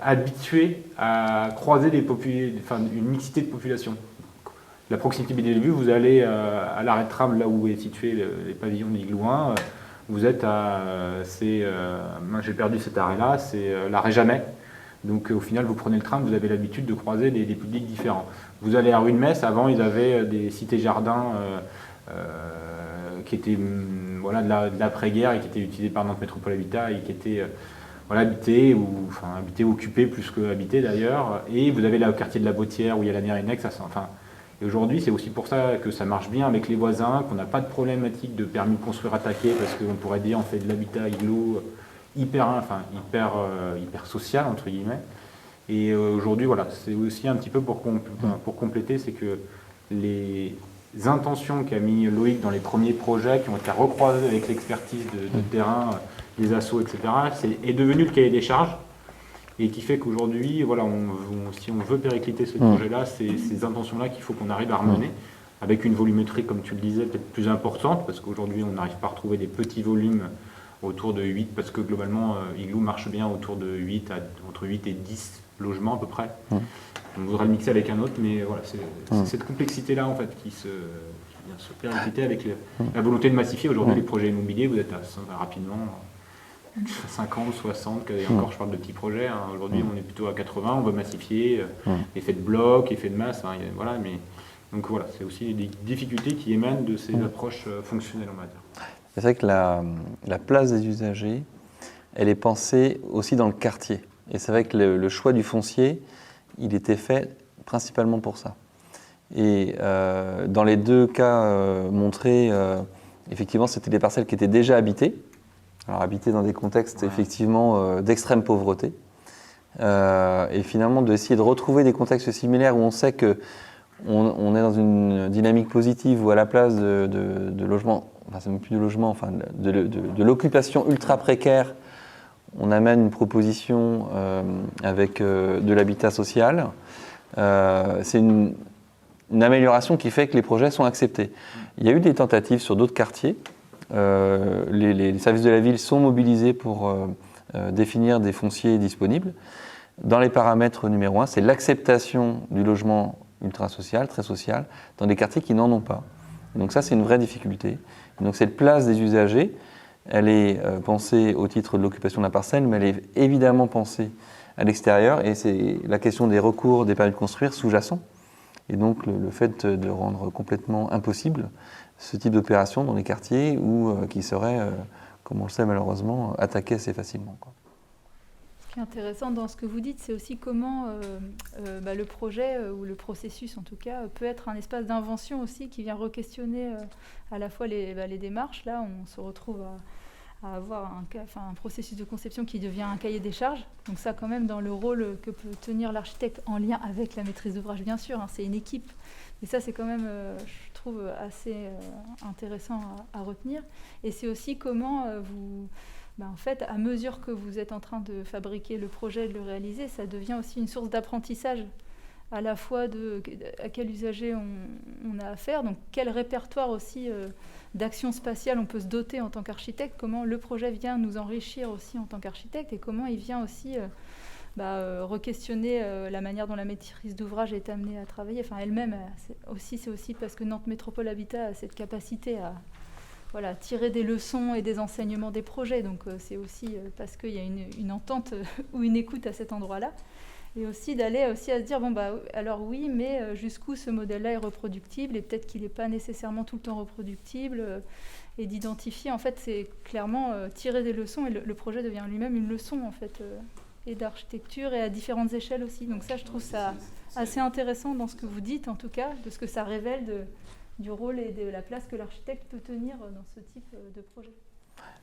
habitué à croiser une mixité de population. La proximité des vues, vous allez à l'arrêt de tram, là où est situé les pavillons d'Igloo 1, vous êtes moi j'ai perdu cet arrêt-là, c'est l'arrêt Jamais. Donc au final, vous prenez le tram, vous avez l'habitude de croiser des publics différents. Vous allez à Rue de Metz, avant ils avaient des cités-jardins qui étaient de l'après-guerre et qui étaient utilisés par Nantes Métropole Habitat et qui étaient... habité ou occupé plus que habité d'ailleurs, et vous avez là le quartier de la Bautière où il y a la mairie annexe. Et aujourd'hui, c'est aussi pour ça que ça marche bien avec les voisins, qu'on n'a pas de problématique de permis de construire attaqué, parce qu'on pourrait dire on fait de l'habitat Igloo hyper social entre guillemets. Et aujourd'hui, c'est aussi un petit peu pour compléter, c'est que les intentions qu'a mis Loïc dans les premiers projets, qui ont été recroisés avec l'expertise de terrain, les assos, etc., est devenu le cahier des charges, et qui fait qu'aujourd'hui, si on veut péricliter ce projet-là, c'est ces intentions-là qu'il faut qu'on arrive à harmonier, avec une volumétrie, comme tu le disais, peut-être plus importante, parce qu'aujourd'hui, on n'arrive pas à retrouver des petits volumes autour de 8, parce que globalement, Igloo marche bien autour de entre 8 et 10 logements à peu près. On voudrait le mixer avec un autre, mais c'est cette complexité-là, en fait, qui vient se péricliter avec la volonté de massifier. Aujourd'hui, les projets immobiliers, vous êtes rapidement... 50, 60, et encore je parle de petits projets, aujourd'hui on est plutôt à 80, on veut massifier, effet de bloc, effet de masse, donc c'est aussi des difficultés qui émanent de ces approches fonctionnelles, on va dire. C'est vrai que la place des usagers, elle est pensée aussi dans le quartier, et c'est vrai que le choix du foncier, il était fait principalement pour ça. Et dans les deux cas montrés, effectivement, c'était des parcelles qui étaient déjà habitées. Alors habitées dans des contextes effectivement d'extrême pauvreté. Et finalement d'essayer de retrouver des contextes similaires où on sait qu'on est dans une dynamique positive où à la place de logements, enfin c'est même plus de logements, enfin de l'occupation ultra précaire, on amène une proposition avec de l'habitat social. C'est une amélioration qui fait que les projets sont acceptés. Il y a eu des tentatives sur d'autres quartiers. Les services de la ville sont mobilisés pour définir des fonciers disponibles. Dans les paramètres numéro 1, c'est l'acceptation du logement ultra-social, très social, dans des quartiers qui n'en ont pas. Et donc ça, c'est une vraie difficulté. Et donc cette place des usagers, elle est pensée au titre de l'occupation de la parcelle, mais elle est évidemment pensée à l'extérieur, et c'est la question des recours, des permis de construire sous-jacent. Et donc le fait de rendre complètement impossible ce type d'opération dans les quartiers qui seraient, comme on le sait malheureusement, attaqués assez facilement, quoi. Ce qui est intéressant dans ce que vous dites, c'est aussi comment le projet ou le processus, en tout cas, peut être un espace d'invention aussi qui vient re-questionner à la fois les démarches. Là, on se retrouve à avoir un processus de conception qui devient un cahier des charges. Donc ça, quand même, dans le rôle que peut tenir l'architecte en lien avec la maîtrise d'ouvrage, bien sûr, hein, c'est une équipe. Et ça, c'est quand même, je trouve, assez intéressant à retenir. Et c'est aussi comment en fait, à mesure que vous êtes en train de fabriquer le projet, de le réaliser, ça devient aussi une source d'apprentissage, à la fois à quel usager on a affaire, donc quel répertoire aussi d'actions spatiales on peut se doter en tant qu'architecte, comment le projet vient nous enrichir aussi en tant qu'architecte, et comment il vient aussi re-questionner la manière dont la maîtrise d'ouvrage est amenée à travailler. Enfin, elle-même, c'est aussi parce que Nantes Métropole Habitat a cette capacité à tirer des leçons et des enseignements des projets. Donc c'est aussi parce qu'il y a une entente ou une écoute à cet endroit-là. Et aussi d'aller aussi à se dire, alors oui, mais jusqu'où ce modèle-là est reproductible, et peut-être qu'il n'est pas nécessairement tout le temps reproductible, et d'identifier, en fait, c'est clairement tirer des leçons, et le projet devient lui-même une leçon, en fait, et d'architecture, et à différentes échelles aussi. Donc ça, je trouve ça assez intéressant dans ce que vous dites, en tout cas, de ce que ça révèle du rôle et de la place que l'architecte peut tenir dans ce type de projet.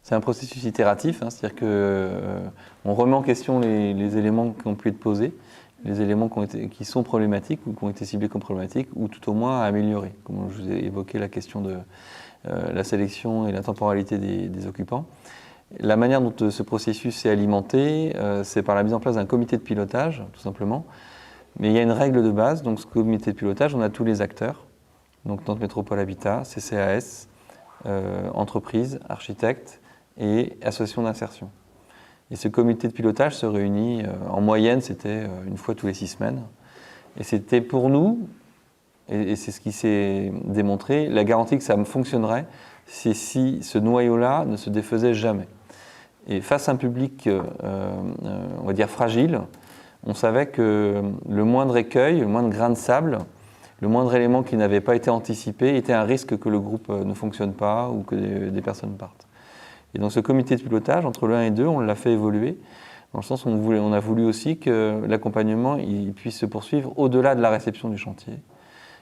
C'est un processus itératif, hein, c'est-à-dire qu'on remet en question les éléments qui ont pu être posés, les éléments qui sont problématiques ou qui ont été ciblés comme problématiques, ou tout au moins à améliorer. Comme je vous ai évoqué la question de la sélection et la temporalité des occupants. La manière dont ce processus est alimenté, c'est par la mise en place d'un comité de pilotage, tout simplement. Mais il y a une règle de base, donc ce comité de pilotage, on a tous les acteurs. Donc Nantes Métropole Habitat, CCAS, entreprises, architectes et associations d'insertion. Et ce comité de pilotage se réunit, en moyenne, c'était une fois tous les 6 semaines. Et c'était pour nous, et c'est ce qui s'est démontré, la garantie que ça fonctionnerait, c'est si ce noyau-là ne se défaisait jamais. Et face à un public, on va dire fragile, on savait que le moindre écueil, le moindre grain de sable, le moindre élément qui n'avait pas été anticipé était un risque que le groupe ne fonctionne pas ou que des personnes partent. Et donc ce comité de pilotage, entre le 1 et 2, on l'a fait évoluer, dans le sens où on a voulu aussi que l'accompagnement il puisse se poursuivre au-delà de la réception du chantier,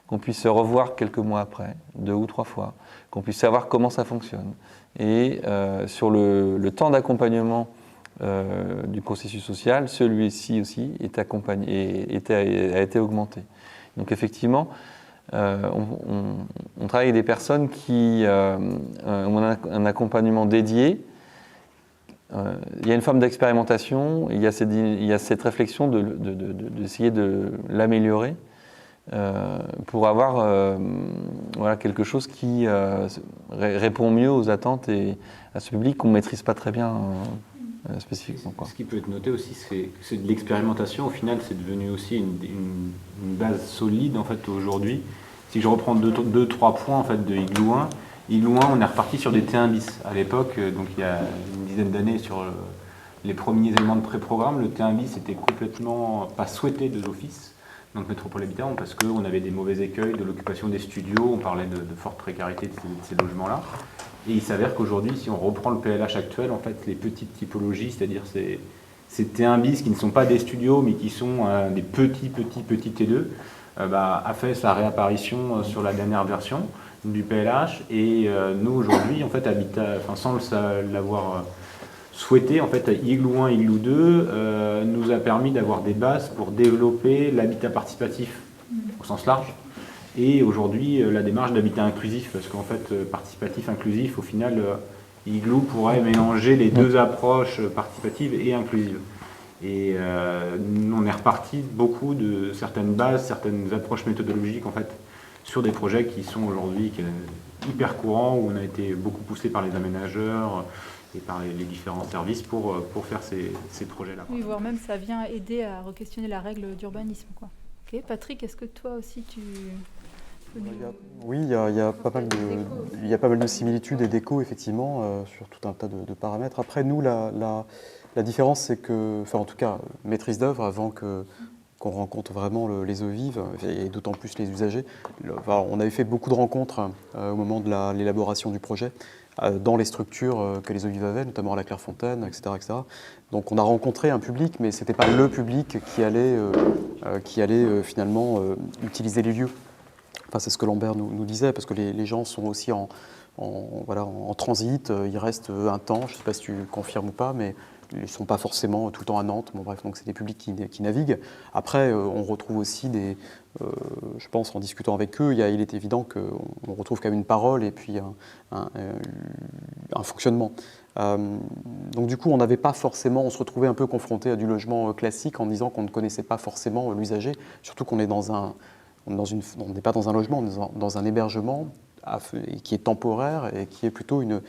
qu'on puisse se revoir quelques mois après, 2 ou 3 fois, qu'on puisse savoir comment ça fonctionne. Et sur le temps d'accompagnement du processus social, celui-ci aussi a été augmenté. Donc effectivement, on travaille avec des personnes qui ont un accompagnement dédié. Il y a une forme d'expérimentation, il y a cette réflexion d'essayer de l'améliorer pour avoir quelque chose qui répond mieux aux attentes et à ce public qu'on ne maîtrise pas très bien spécifiquement. Ce qui peut être noté aussi, c'est de l'expérimentation. Au final, c'est devenu aussi une base solide en fait aujourd'hui. Si je reprends 2-3 points en fait de Igloo 1, on est reparti sur des T1 bis. À l'époque, donc il y a une dizaine d'années, sur les premiers éléments de pré-programme, le T1 bis était complètement pas souhaité de l'office. Donc Métropole Habitat, parce qu'on avait des mauvais écueils de l'occupation des studios, on parlait de forte précarité de ces logements-là. Et il s'avère qu'aujourd'hui, si on reprend le PLH actuel, en fait, les petites typologies, c'est-à-dire ces T1 bis qui ne sont pas des studios, mais qui sont des petits T2, a fait sa réapparition sur la dernière version du PLH. Et nous, aujourd'hui, en fait, sans l'avoir souhaité, en fait, Igloo 1, Igloo 2 nous a permis d'avoir des bases pour développer l'habitat participatif au sens large. Et aujourd'hui, la démarche d'habitat inclusif, parce qu'en fait, participatif, inclusif, au final, Igloo pourrait mélanger les deux approches participatives et inclusives. Et on est reparti beaucoup de certaines bases, certaines approches méthodologiques, en fait, sur des projets qui sont aujourd'hui hyper courants, où on a été beaucoup poussé par les aménageurs et par les différents services pour faire ces projets-là. Oui, voire même ça vient aider à re-questionner la règle d'urbanisme, quoi. Ok, Patrick, est-ce que toi aussi tu... Oui, il y a pas mal de similitudes et d'échos, effectivement, sur tout un tas de paramètres. Après, nous, la différence, c'est que, enfin, en tout cas, maîtrise d'œuvre, avant qu'on rencontre vraiment les eaux vives, et d'autant plus les usagers, on avait fait beaucoup de rencontres au moment de l'élaboration du projet, dans les structures que les eaux vives avaient, notamment à la Clairefontaine, etc., etc. Donc on a rencontré un public, mais ce n'était pas le public qui allait finalement utiliser les lieux. Enfin, c'est ce que Lambert nous disait, parce que les gens sont aussi en transit, ils restent un temps, je ne sais pas si tu confirmes ou pas, mais ils ne sont pas forcément tout le temps à Nantes. Bon, bref, donc c'est des publics qui naviguent. Après, on retrouve aussi je pense, en discutant avec eux, il est évident qu'on retrouve quand même une parole et puis un fonctionnement. Donc du coup, on se retrouvait un peu confronté à du logement classique en disant qu'on ne connaissait pas forcément l'usager, surtout qu'on est on n'est pas dans un logement, on est dans un hébergement qui est temporaire et qui est plutôt une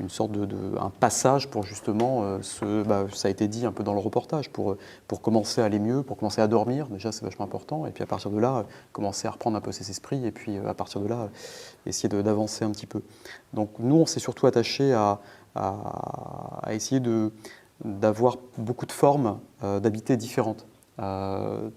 sorte un passage pour justement, ça a été dit un peu dans le reportage, pour commencer à aller mieux, pour commencer à dormir, déjà c'est vachement important, et puis à partir de là, commencer à reprendre un peu ses esprits, et puis à partir de là, essayer d'avancer un petit peu. Donc nous, on s'est surtout attaché à essayer d'avoir beaucoup de formes d'habiter différentes.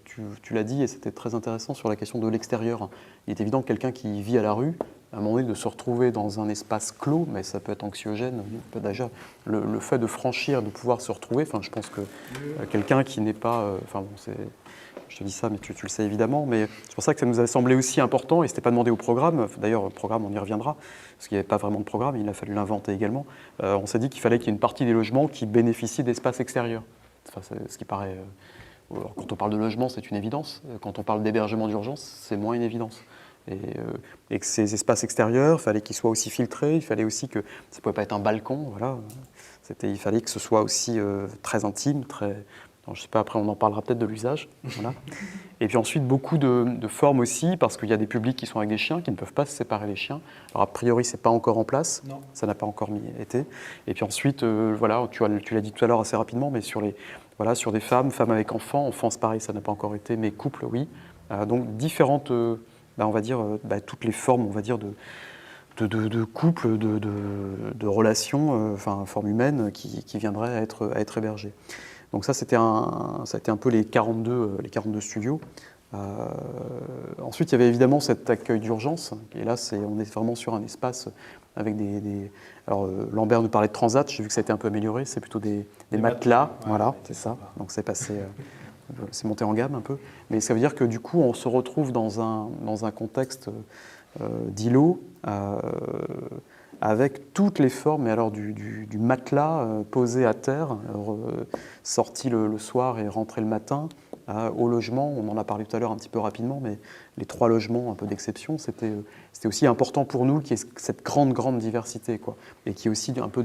Tu l'as dit, et c'était très intéressant sur la question de l'extérieur. Il est évident que quelqu'un qui vit à la rue, à un moment donné, de se retrouver dans un espace clos, mais ça peut être anxiogène. Déjà, le fait de franchir, de pouvoir se retrouver, je pense que quelqu'un qui n'est pas... je te dis ça, mais tu le sais évidemment, mais c'est pour ça que ça nous a semblé aussi important, et ce n'était pas demandé au programme. D'ailleurs, le programme, on y reviendra, parce qu'il n'y avait pas vraiment de programme, il a fallu l'inventer également. On s'est dit qu'il fallait qu'il y ait une partie des logements qui bénéficient d'espaces extérieurs. Ce qui paraît... quand on parle de logement, c'est une évidence. Quand on parle d'hébergement d'urgence, c'est moins une évidence. Et que ces espaces extérieurs, il fallait qu'ils soient aussi filtrés, il fallait aussi que ça ne pouvait pas être un balcon, voilà. Il fallait que ce soit aussi très intime, très... Alors, je ne sais pas, après on en parlera peut-être de l'usage. Voilà. Et puis ensuite, beaucoup de formes aussi, parce qu'il y a des publics qui sont avec des chiens, qui ne peuvent pas se séparer les chiens. Alors a priori, ce n'est pas encore en place, non. Ça n'a pas encore été. Et puis ensuite, tu l'as dit tout à l'heure assez rapidement, mais sur des femmes avec enfants, c'est pareil, ça n'a pas encore été, mais couples, oui. Donc différentes, on va dire, toutes les formes, on va dire, de couples, de relations, formes humaines qui viendraient à être hébergées. Donc ça, ça a été un peu les 42 studios. Ensuite, il y avait évidemment cet accueil d'urgence. Et là, on est vraiment sur un espace avec alors, Lambert nous parlait de transat. J'ai vu que ça a été un peu amélioré. C'est plutôt des matelas. Voilà, c'est ça. Donc c'est monté en gamme un peu. Mais ça veut dire que du coup, on se retrouve dans un contexte d'îlot avec toutes les formes, mais alors du matelas posé à terre, sorti le soir et rentré le matin, au logement. On en a parlé tout à l'heure un petit peu rapidement, mais les 3 logements un peu d'exception, c'était aussi important pour nous qu'il y ait cette grande diversité, quoi, et qu'il y ait aussi un peu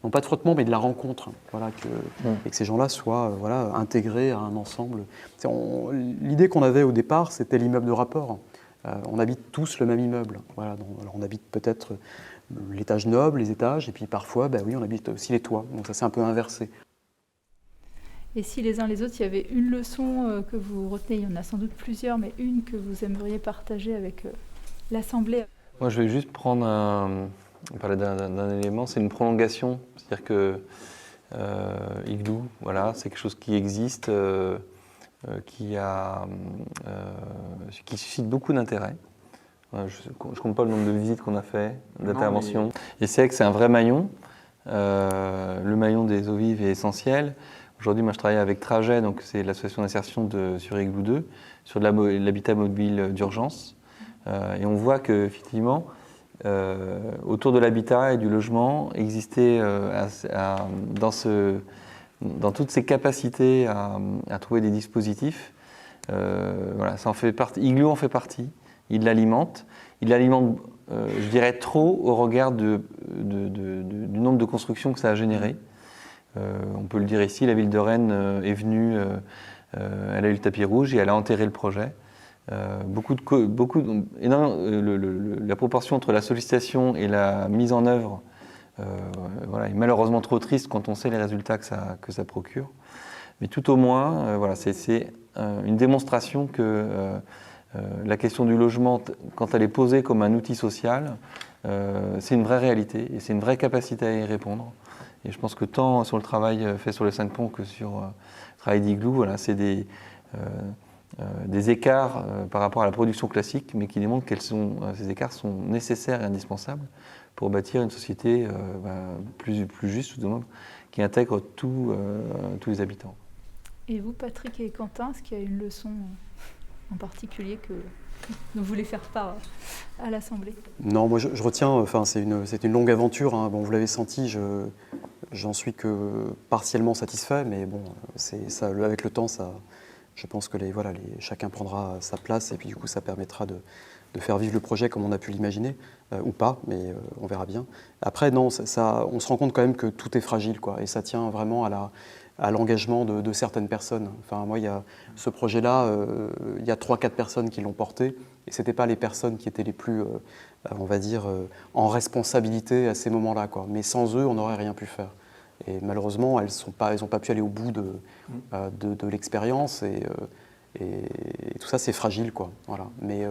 non pas de frottement, mais de la rencontre, voilà, et que ces gens-là soient intégrés à un ensemble. L'idée qu'on avait au départ, c'était l'immeuble de rapport. On habite tous le même immeuble. Voilà, alors on habite peut-être l'étage noble, les étages, et puis parfois, on habite aussi les toits. Donc ça s'est un peu inversé. Et si les uns les autres, il y avait une leçon que vous retenez, il y en a sans doute plusieurs, mais une que vous aimeriez partager avec l'Assemblée? Moi, je vais juste parler d'un élément, c'est une prolongation. C'est-à-dire que Igloo, voilà, c'est quelque chose qui existe, qui suscite beaucoup d'intérêt. Je ne compte pas le nombre de visites qu'on a fait, d'interventions. Et c'est vrai que c'est un vrai maillon. Le maillon des eaux vives est essentiel. Aujourd'hui, moi, je travaille avec Trajet, donc c'est l'association d'insertion sur Igloo 2, sur de l'habitat mobile d'urgence. Et on voit qu'effectivement, autour de l'habitat et du logement, existait dans toutes ces capacités à trouver des dispositifs. Voilà, ça en fait partie. Igloo en fait partie. Il l'alimente. Il l'alimente, je dirais, trop au regard du nombre de constructions que ça a généré. On peut le dire ici, la ville de Rennes est venue, elle a eu le tapis rouge et elle a enterré le projet. La proportion entre la sollicitation et la mise en œuvre est malheureusement trop triste quand on sait les résultats que ça procure. Mais tout au moins, c'est une démonstration que la question du logement, quand elle est posée comme un outil social, c'est une vraie réalité et c'est une vraie capacité à y répondre. Et je pense que tant sur le travail fait sur le 5 ponts que sur le travail d'Igloo, c'est des écarts par rapport à la production classique, mais qui démontrent que ces écarts sont nécessaires et indispensables pour bâtir une société plus juste, tout du moins, qui intègre tous les habitants. Et vous, Patrick et Quentin, est-ce qu'il y a une leçon en particulier que vous voulez faire part à l'Assemblée? Non, moi je retiens, c'est une longue aventure, hein. Bon, vous l'avez senti, j'en suis que partiellement satisfait, mais bon, ça, avec le temps, je pense que chacun prendra sa place et puis du coup ça permettra de faire vivre le projet comme on a pu l'imaginer, ou pas, mais on verra bien. Après, non, on se rend compte quand même que tout est fragile, quoi, et ça tient vraiment à l'engagement de certaines personnes. Enfin, moi, il y a ce projet-là, il y a 3-4 personnes qui l'ont porté, et ce n'étaient pas les personnes qui étaient les plus, on va dire, en responsabilité à ces moments-là, quoi. Mais sans eux, on n'aurait rien pu faire. Et malheureusement, elles n'ont pas pu aller au bout de l'expérience, et tout ça, c'est fragile, quoi. Voilà. Mais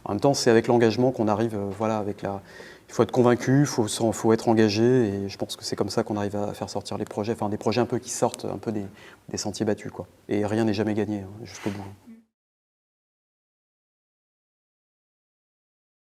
en même temps, c'est avec l'engagement qu'on arrive, il faut être convaincu, il faut être engagé, et je pense que c'est comme ça qu'on arrive à faire sortir les projets, des projets un peu qui sortent un peu des sentiers battus, quoi. Et rien n'est jamais gagné, hein, jusqu'au bout.